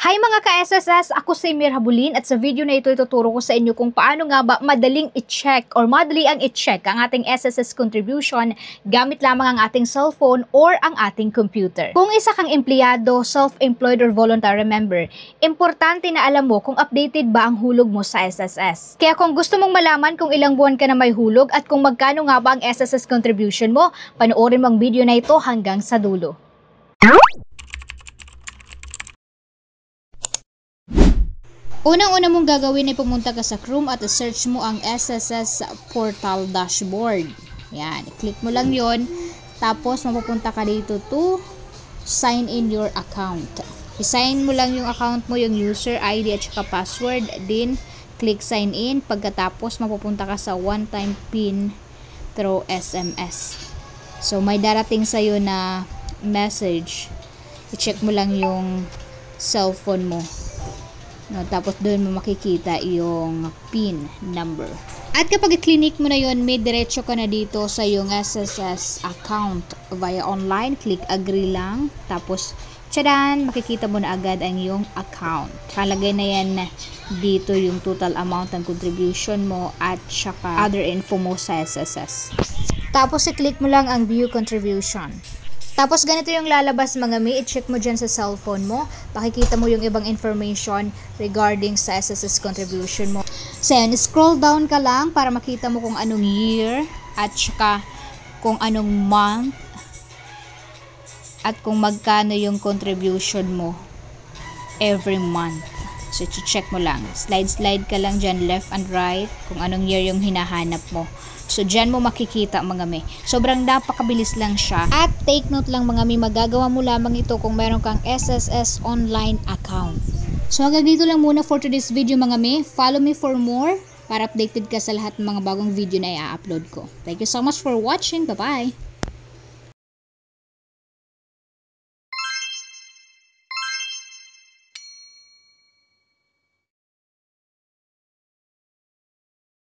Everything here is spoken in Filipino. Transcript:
Hi mga ka-SSS! Ako si Mir Habulin at sa video na ito ituturo ko sa inyo kung paano nga ba madaling i-check or madali ang i-check ang ating SSS contribution gamit lamang ang ating cellphone or ang ating computer. Kung isa kang empleyado, self-employed or voluntary member, importante na alam mo kung updated ba ang hulog mo sa SSS. Kaya kung gusto mong malaman kung ilang buwan ka na may hulog at kung magkano nga ba ang SSS contribution mo, panoorin mo ang video na ito hanggang sa dulo. Unang-una mong gagawin ay pumunta ka sa Chrome at search mo ang SSS Portal Dashboard. Yan, i-click mo lang yon. Tapos mapupunta ka dito to sign in your account. I-sign mo lang yung account mo, yung user ID at saka password. Then, click sign in. Pagkatapos, mapupunta ka sa one-time PIN through SMS. So, may darating sa'yo na message. I-check mo lang yung cellphone mo. No, tapos doon mo makikita yung PIN number. At kapag i-click mo na yon, may diretso ka na dito sa yung SSS account via online. Click agree lang. Tapos, tsadan, makikita mo na agad ang yung account. Kalagay na yan dito yung total amount ng contribution mo at saka other info mo sa SSS. Tapos, i-click mo lang ang view contribution. Tapos ganito yung lalabas mga mi, i-check mo dyan sa cellphone mo, pakikita mo yung ibang information regarding sa SSS contribution mo. So yun, scroll down ka lang para makita mo kung anong year at saka kung anong month at kung magkano yung contribution mo every month. So i-check mo lang, slide ka lang dyan left and right kung anong year yung hinahanap mo. So, dyan mo makikita mga mi. Sobrang napakabilis lang siya. At take note lang mga mi, magagawa mo lamang ito kung meron kang SSS online account. So, hanggang dito lang muna for today's video mga mi. Follow me for more para updated ka sa lahat ng mga bagong video na i-upload ko. Thank you so much for watching. Bye-bye!